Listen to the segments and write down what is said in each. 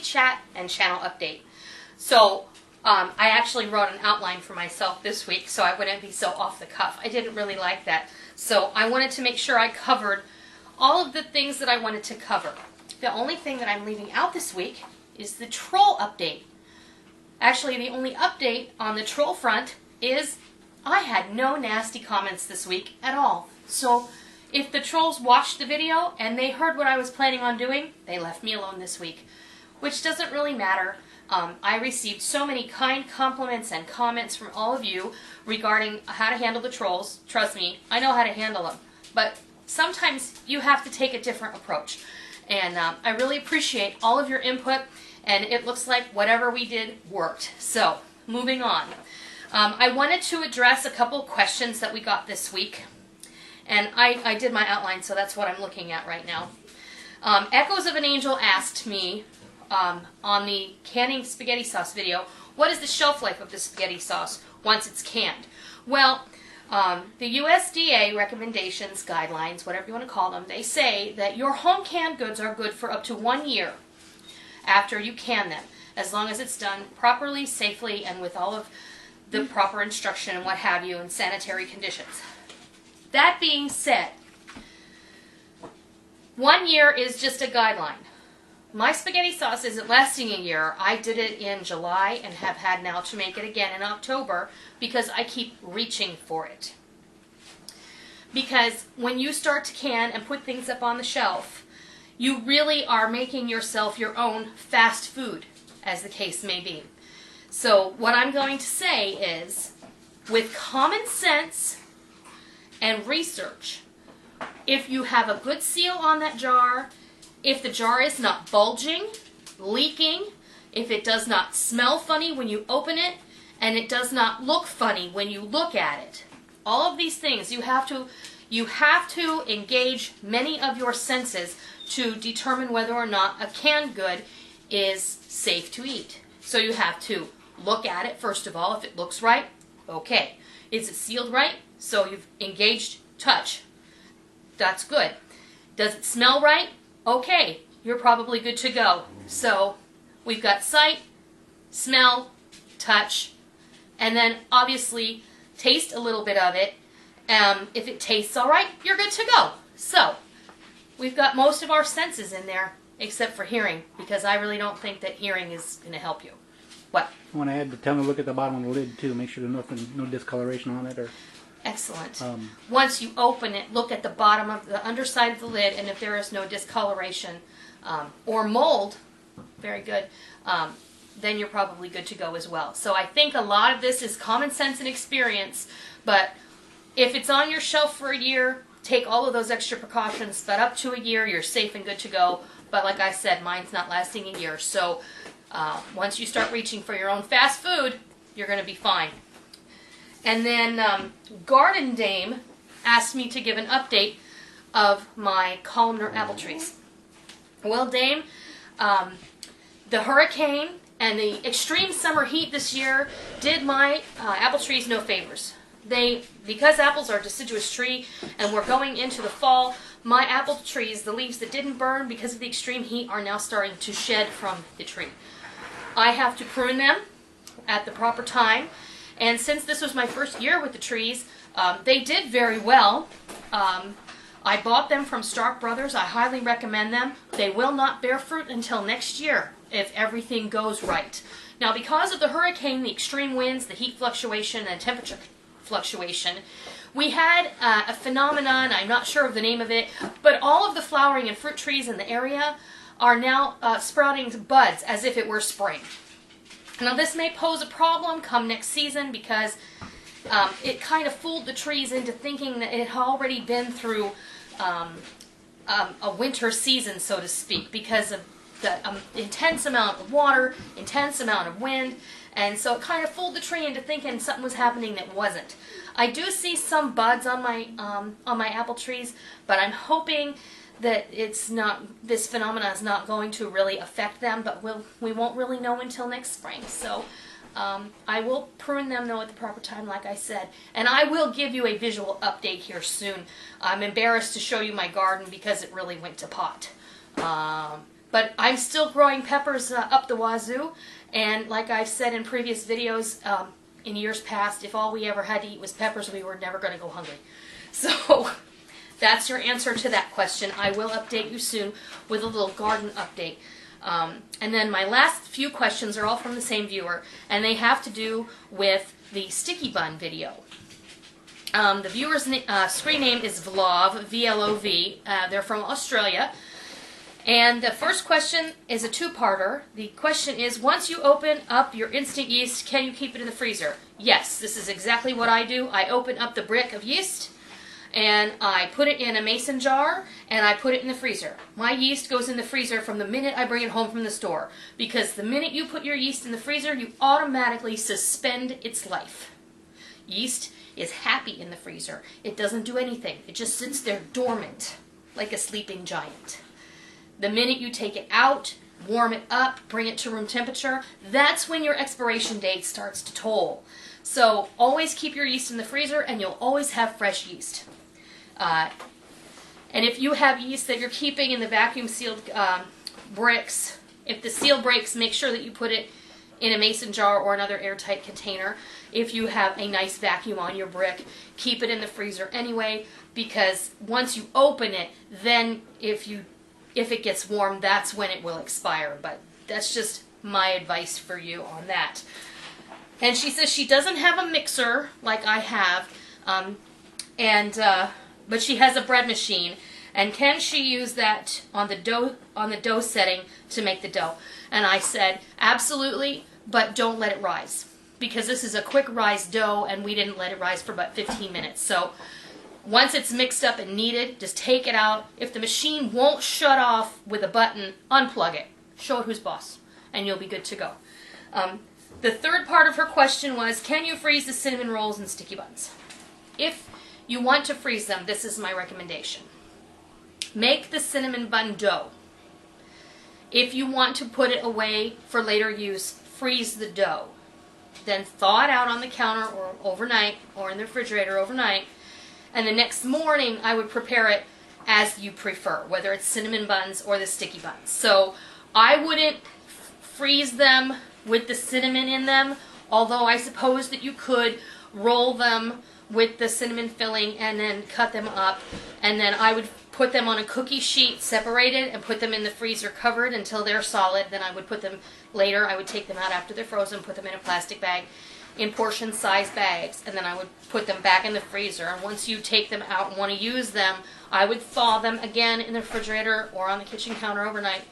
chat and channel update. So I actually wrote an outline for myself this week so I wouldn't be so off the cuff. I didn't really like that. So I wanted to make sure I covered all of the things that I wanted to cover. The only thing that I'm leaving out this week is the troll update. Actually, the only update on the troll front is I had no nasty comments this week at all. So if the trolls watched the video and they heard what I was planning on doing, they left me alone this week, which doesn't really matter. I received so many kind compliments and comments from all of you regarding how to handle the trolls. Trust me, I know how to handle them. But sometimes you have to take a different approach. And I really appreciate all of your input, and it looks like whatever we did worked. So, moving on. I wanted to address a couple questions that we got this week. And I did my outline, so that's what I'm looking at right now. Echoes of an Angel asked me on the canning spaghetti sauce video, what is the shelf life of the spaghetti sauce once it's canned? Well, the USDA recommendations, guidelines, whatever you want to call them, they say that your home canned goods are good for up to 1 year after you can them, as long as it's done properly, safely, and with all of the proper instruction and what have you, and sanitary conditions. That being said, 1 year is just a guideline. My spaghetti sauce isn't lasting a year. I did it in July and have had now to make it again in October because I keep reaching for it. Because when you start to can and put things up on the shelf, you really are making yourself your own fast food, as the case may be. So what I'm going to say is, with common sense and research, if you have a good seal on that jar, if the jar is not bulging, leaking, if it does not smell funny when you open it, and it does not look funny when you look at it, all of these things, you have to engage many of your senses to determine whether or not a canned good is safe to eat. So you have to look at it first of all. If it looks right, okay. Is it sealed right? So you've engaged touch. That's good. Does it smell right? Okay, you're probably good to go. So we've got sight, smell, touch, and then obviously taste a little bit of it. If it tastes all right, you're good to go. So we've got most of our senses in there, except for hearing, because I really don't think that hearing is going to help you. What? I want to add to tell them to look at the bottom of the lid too. Make sure there's no discoloration on it or. Excellent. Once you open it, look at the bottom of the underside of the lid, and if there is no discoloration or mold, very good, then you're probably good to go as well. So I think a lot of this is common sense and experience, but if it's on your shelf for a year, take all of those extra precautions, but up to a year, you're safe and good to go. But like I said, mine's not lasting a year, so once you start reaching for your own fast food, you're going to be fine. And then Garden Dame asked me to give an update of my columnar apple trees. Well, Dame, the hurricane and the extreme summer heat this year did my apple trees no favors. Because apples are a deciduous tree and we're going into the fall, my apple trees, the leaves that didn't burn because of the extreme heat, are now starting to shed from the tree. I have to prune them at the proper time. And since this was my first year with the trees, they did very well. I bought them from Stark Brothers. I highly recommend them. They will not bear fruit until next year if everything goes right. Now, because of the hurricane, the extreme winds, the heat fluctuation, and temperature fluctuation, we had a phenomenon, I'm not sure of the name of it, but all of the flowering and fruit trees in the area are now sprouting buds as if it were spring. Now this may pose a problem come next season because it kind of fooled the trees into thinking that it had already been through a winter season, so to speak, because of the intense amount of water, intense amount of wind, and so it kind of fooled the tree into thinking something was happening that wasn't. I do see some buds on my apple trees, but I'm hoping that this phenomena is not going to really affect them, but we won't really know until next spring. So I will prune them though at the proper time, like I said, and I will give you a visual update here soon. I'm embarrassed to show you my garden because it really went to pot. But I'm still growing peppers up the wazoo, and like I've said in previous videos, in years past, if all we ever had to eat was peppers, we were never going to go hungry. So that's your answer to that question. I will update you soon with a little garden update. And then my last few questions are all from the same viewer, and they have to do with the sticky bun video. The viewer's screen name is Vlov, V-L-O-V. They're from Australia. And the first question is a two-parter. The question is, once you open up your instant yeast, can you keep it in the freezer? Yes, this is exactly what I do. I open up the brick of yeast, and I put it in a mason jar, and I put it in the freezer. My yeast goes in the freezer from the minute I bring it home from the store, because the minute you put your yeast in the freezer, you automatically suspend its life. Yeast is happy in the freezer. It doesn't do anything. It just sits there dormant, like a sleeping giant. The minute you take it out, warm it up, bring it to room temperature, that's when your expiration date starts to toll. So always keep your yeast in the freezer, and you'll always have fresh yeast. And if you have yeast that you're keeping in the vacuum sealed bricks, if the seal breaks, make sure that you put it in a mason jar or another airtight container. If you have a nice vacuum on your brick, keep it in the freezer anyway, because once you open it, then if it gets warm, that's when it will expire. But that's just my advice for you on that. And she says she doesn't have a mixer like I have, but she has a bread machine. And can she use that on the dough setting to make the dough? And I said, absolutely, but don't let it rise, because this is a quick rise dough, and we didn't let it rise for about 15 minutes. So once it's mixed up and kneaded, just take it out. If the machine won't shut off with a button, unplug it. Show it who's boss, and you'll be good to go. The third part of her question was, can you freeze the cinnamon rolls and sticky buns? If you want to freeze them, this is my recommendation. Make the cinnamon bun dough. If you want to put it away for later use, freeze the dough. Then thaw it out on the counter or overnight, or in the refrigerator overnight. And the next morning, I would prepare it as you prefer, whether it's cinnamon buns or the sticky buns. So I wouldn't freeze them with the cinnamon in them, although I suppose that you could roll them with the cinnamon filling and then cut them up. And then I would put them on a cookie sheet separated and put them in the freezer covered until they're solid. Then I would put them later. I would take them out after they're frozen, put them in a plastic bag, in portion size bags, and then I would put them back in the freezer. And once you take them out and want to use them, I would thaw them again in the refrigerator or on the kitchen counter overnight,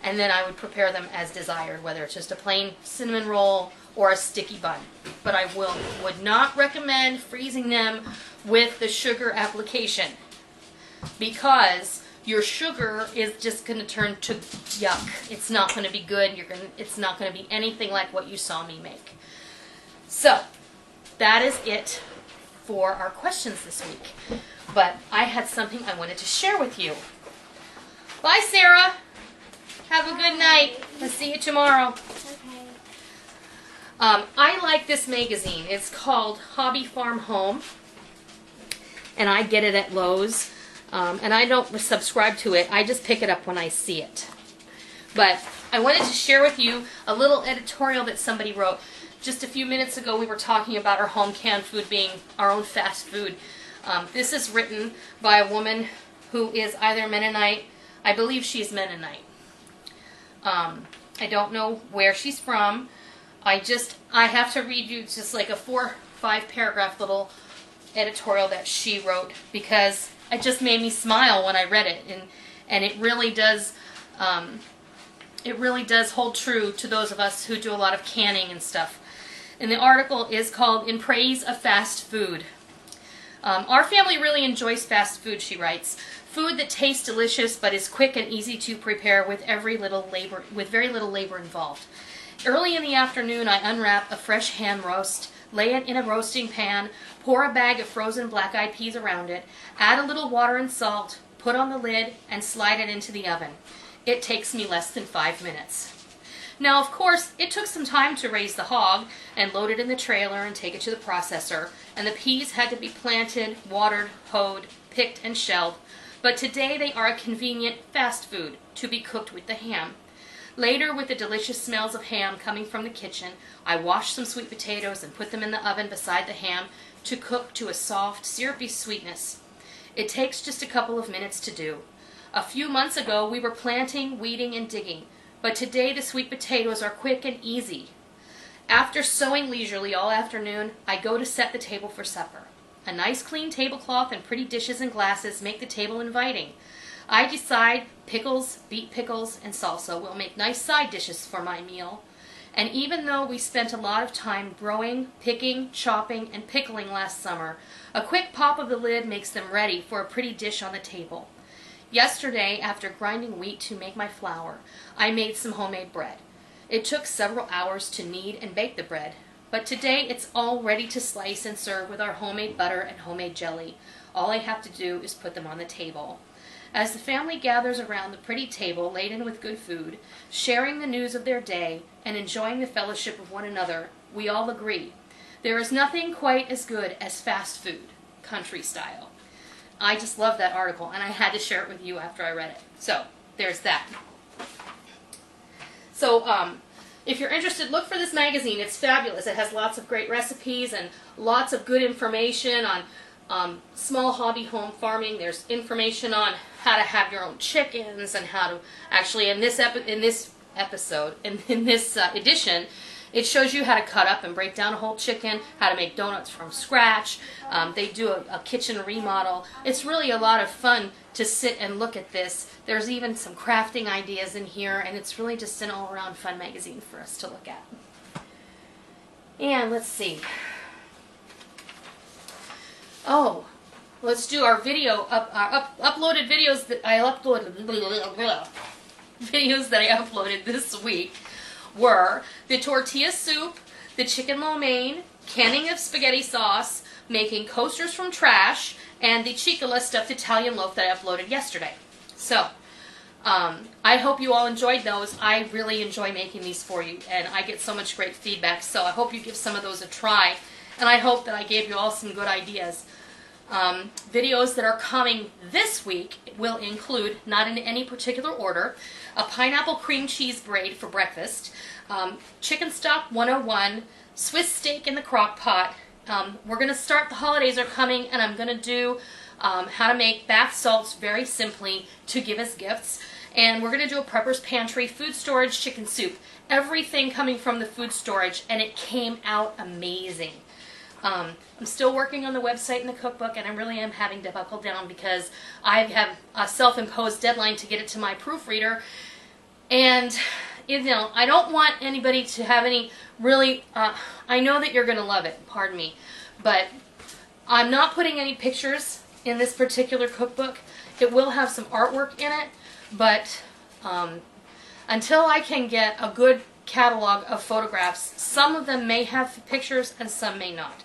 and then I would prepare them as desired, whether it's just a plain cinnamon roll or a sticky bun. But I would not recommend freezing them with the sugar application, because your sugar is just going to turn to yuck. It's not going to be good. It's not going to be anything like what you saw me make. So that is it for our questions this week. But I had something I wanted to share with you. Bye, Sarah. Have a good night. I'll see you tomorrow. Okay. I like this magazine. It's called Hobby Farm Home, and I get it at Lowe's. And I don't subscribe to it. I just pick it up when I see it. But I wanted to share with you a little editorial that somebody wrote. Just a few minutes ago, we were talking about our home canned food being our own fast food. This is written by a woman who is either Mennonite. I believe she's Mennonite. I don't know where she's from. I have to read you just like a 4 or 5 paragraph little editorial that she wrote, because it just made me smile when I read it, and it really does hold true to those of us who do a lot of canning and stuff. And the article is called "In Praise of Fast Food." Our family really enjoys fast food, she writes. Food that tastes delicious but is quick and easy to prepare with very little labor involved. Early in the afternoon, I unwrap a fresh ham roast, lay it in a roasting pan, pour a bag of frozen black-eyed peas around it, add a little water and salt, put on the lid, and slide it into the oven. It takes me less than 5 minutes. Now, of course, it took some time to raise the hog and load it in the trailer and take it to the processor, and the peas had to be planted, watered, hoed, picked, and shelled. but today they are a convenient fast food to be cooked with the ham. Later, with the delicious smells of ham coming from the kitchen, I washed some sweet potatoes and put them in the oven beside the ham to cook to a soft, syrupy sweetness. It takes just a couple of minutes to do. A few months ago, we were planting, weeding, and digging, but today the sweet potatoes are quick and easy. After sewing leisurely all afternoon, I go to set the table for supper. A nice clean tablecloth and pretty dishes and glasses make the table inviting. I decide pickles, beet pickles, and salsa will make nice side dishes for my meal. And even though we spent a lot of time growing, picking, chopping, and pickling last summer, a quick pop of the lid makes them ready for a pretty dish on the table. Yesterday, after grinding wheat to make my flour, I made some homemade bread. It took several hours to knead and bake the bread, but today it's all ready to slice and serve with our homemade butter and homemade jelly. All I have to do is put them on the table. As the family gathers around the pretty table laden with good food, sharing the news of their day and enjoying the fellowship of one another, we all agree there is nothing quite as good as fast food, country style. I just love that article, and I had to share it with you after I read it. So, there's that. So, if you're interested, look for this magazine. It's fabulous. It has lots of great recipes and lots of good information on small hobby home farming. There's information on how to have your own chickens and how to actually in this edition, it shows you how to cut up and break down a whole chicken, how to make donuts from scratch. They do a kitchen remodel. It's really a lot of fun to sit and look at this. There's even some crafting ideas in here, and it's really just an all-around fun magazine for us to look at. And let's see. Oh, let's do our video uploaded videos that I uploaded this week were the tortilla soup, the chicken lo mein, canning of spaghetti sauce, making coasters from trash, and the Cicola stuffed Italian loaf that I uploaded yesterday. So, I hope you all enjoyed those. I really enjoy making these for you, and I get so much great feedback, so I hope you give some of those a try, and I hope that I gave you all some good ideas. Videos that are coming this week will include, not in any particular order, a pineapple cream cheese braid for breakfast, chicken stock 101, Swiss steak in the crock pot. We're going to start, the holidays are coming, and I'm going to do how to make bath salts very simply to give as gifts. And we're going to do a prepper's pantry food storage chicken soup. Everything coming from the food storage, and it came out amazing. I'm still working on the website and the cookbook, and I really am having to buckle down because I have a self-imposed deadline to get it to my proofreader. And, you know, I don't want anybody to have any really, I know that you're going to love it, pardon me, but I'm not putting any pictures in this particular cookbook. It will have some artwork in it, but until I can get a good catalog of photographs, some of them may have pictures and some may not.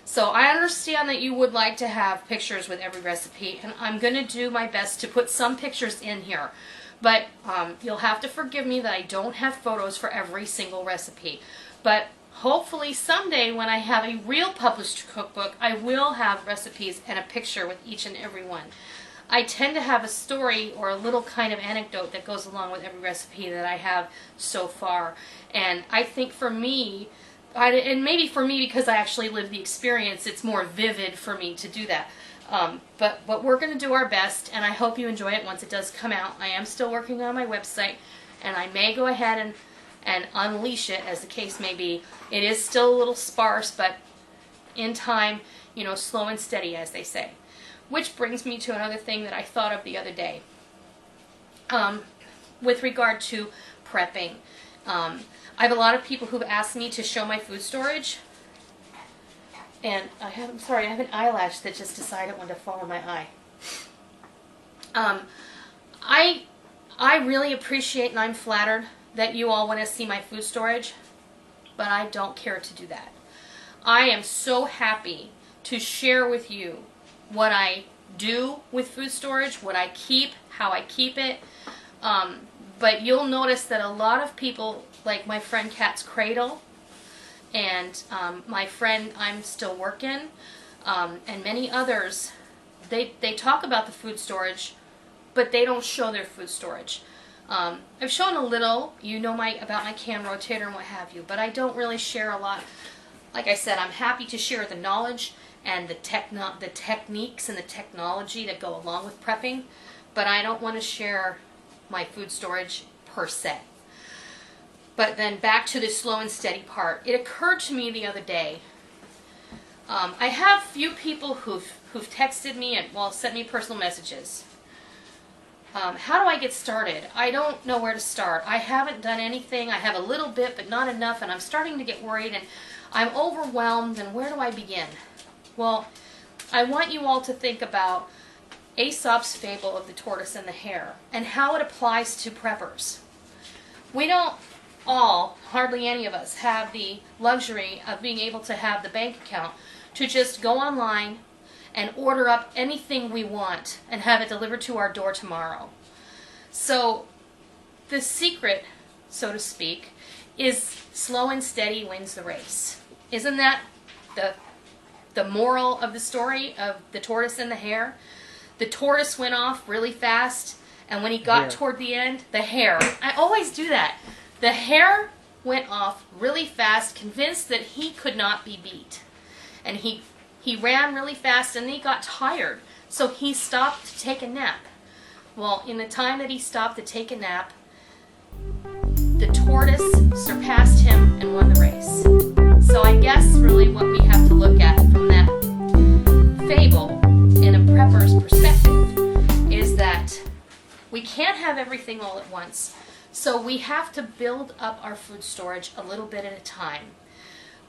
So I understand that you would like to have pictures with every recipe, and I'm going to do my best to put some pictures in here. But you'll have to forgive me that I don't have photos for every single recipe. But hopefully someday when I have a real published cookbook, I will have recipes and a picture with each and every one. I tend to have a story or a little kind of anecdote that goes along with every recipe that I have so far. And I think for me, and maybe for me because I actually lived the experience, it's more vivid for me to do that. But we're going to do our best, and I hope you enjoy it once it does come out. I am still working on my website, and I may go ahead and unleash it, as the case may be. It is still a little sparse, but in time, you know, slow and steady, as they say. Which brings me to another thing that I thought of the other day. With regard to prepping. I have a lot of people who've asked me to show my food storage. And I have an eyelash that just decided when to fall in my eye. I really appreciate and I'm flattered that you all want to see my food storage, but I don't care to do that. I am so happy to share with you what I do with food storage, what I keep, how I keep it. But you'll notice that a lot of people, like my friend Cat's Cradle, and my friend I'm Still Working, and many others, they talk about the food storage, but they don't show their food storage. I've shown a little, about my can rotator and what have you, but I don't really share a lot. Like I said, I'm happy to share the knowledge and the techniques and the technology that go along with prepping, but I don't want to share my food storage per se. But then back to the slow and steady part. It occurred to me the other day. I have few people who've texted me and sent me personal messages. How do I get started? I don't know where to start. I haven't done anything. I have a little bit, but not enough, and I'm starting to get worried, and I'm overwhelmed, and where do I begin? Well, I want you all to think about Aesop's fable of the tortoise and the hare, and how it applies to preppers. We don't all, hardly any of us, have the luxury of being able to have the bank account to just go online and order up anything we want and have it delivered to our door tomorrow. So the secret, so to speak, is slow and steady wins the race. Isn't that the moral of the story of the tortoise and the hare? The tortoise went off really fast, and when he got toward the end, the hare, I always do that. The hare went off really fast, convinced that he could not be beat. And he ran really fast, and then he got tired, so he stopped to take a nap. Well, in the time that he stopped to take a nap, the tortoise surpassed him and won the race. So I guess really what we have to look at from that fable in a prepper's perspective is that we can't have everything all at once. So we have to build up our food storage a little bit at a time.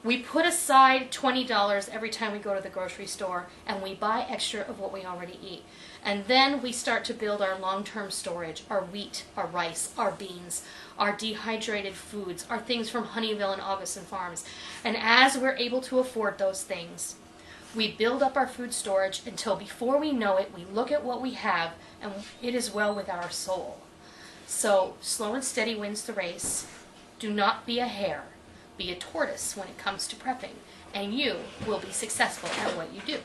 We put aside $20 every time we go to the grocery store, and we buy extra of what we already eat. And then we start to build our long-term storage, our wheat, our rice, our beans, our dehydrated foods, our things from Honeyville and Augustin Farms. And as we're able to afford those things, we build up our food storage until before we know it, we look at what we have, and it is well with our soul. So slow and steady wins the race. Do not be a hare. Be a tortoise when it comes to prepping, and you will be successful at what you do.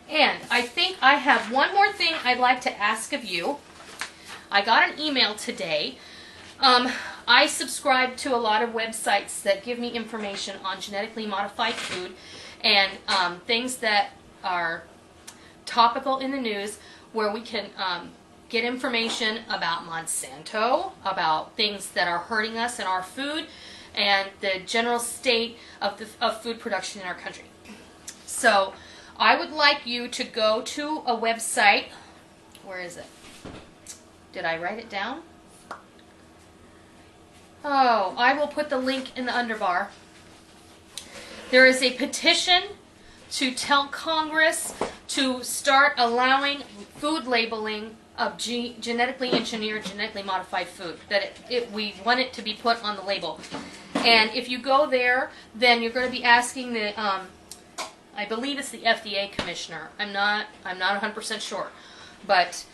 And I think I have one more thing I'd like to ask of you. I got an email today. I subscribe to a lot of websites that give me information on genetically modified food and things that are topical in the news, where we can get information about Monsanto, about things that are hurting us in our food, and the general state of food production in our country. So I would like you to go to a website. Where is it? Did I write it down? Oh, I will put the link in the underbar. There is a petition to tell Congress to start allowing food labeling of genetically engineered, genetically modified food. That we want it to be put on the label. And if you go there, then you're going to be asking the, I believe it's the FDA commissioner. I'm not 100% sure, but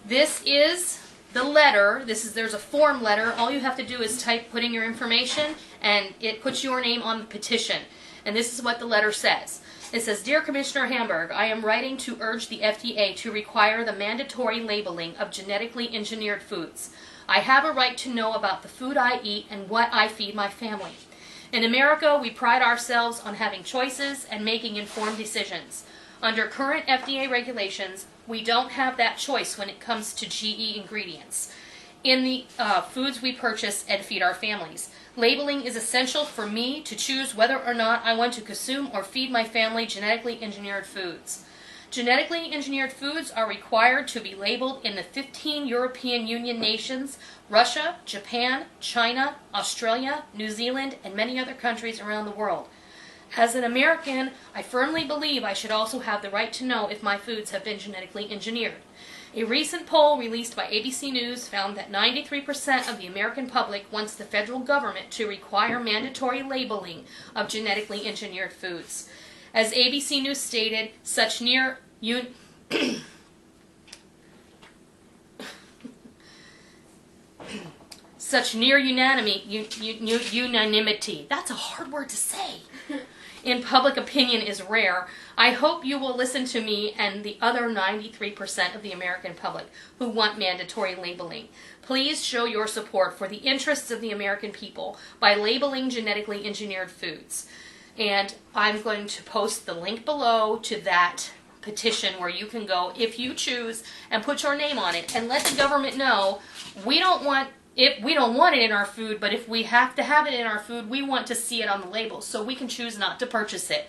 this is the letter. There's a form letter. All you have to do is put in your information, and it puts your name on the petition. And this is what the letter says. It says, "Dear Commissioner Hamburg, I am writing to urge the FDA to require the mandatory labeling of genetically engineered foods. I have a right to know about the food I eat and what I feed my family. In America, we pride ourselves on having choices and making informed decisions. Under current FDA regulations, we don't have that choice when it comes to GE ingredients in the foods we purchase and feed our families. Labeling is essential for me to choose whether or not I want to consume or feed my family genetically engineered foods. Genetically engineered foods are required to be labeled in the 15 European Union nations, Russia, Japan, China, Australia, New Zealand, and many other countries around the world. As an American, I firmly believe I should also have the right to know if my foods have been genetically engineered. A recent poll released by ABC News found that 93% of the American public wants the federal government to require mandatory labeling of genetically engineered foods. As ABC News stated, such near unanimity, that's a hard word to say, in public opinion is rare. I hope you will listen to me and the other 93% of the American public who want mandatory labeling. Please show your support for the interests of the American people by labeling genetically engineered foods. And I'm going to post the link below to that petition where you can go, if you choose, and put your name on it and let the government know we don't want it in our food, but if we have to have it in our food, we want to see it on the label so we can choose not to purchase it.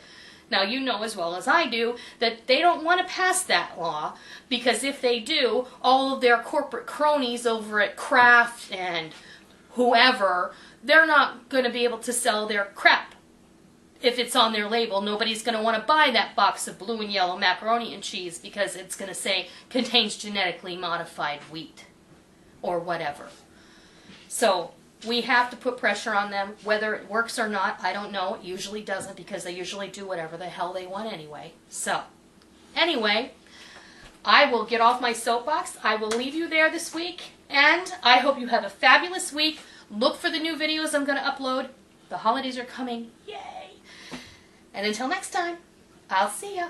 Now, you know as well as I do that they don't want to pass that law, because if they do, all of their corporate cronies over at Kraft and whoever, they're not going to be able to sell their crap. If it's on their label, nobody's going to want to buy that box of blue and yellow macaroni and cheese because it's going to say contains genetically modified wheat or whatever. So we have to put pressure on them. Whether it works or not, I don't know. It usually doesn't, because they usually do whatever the hell they want anyway. So anyway, I will get off my soapbox. I will leave you there this week, and I hope you have a fabulous week. Look for the new videos I'm going to upload. The holidays are coming. Yay! And until next time, I'll see ya.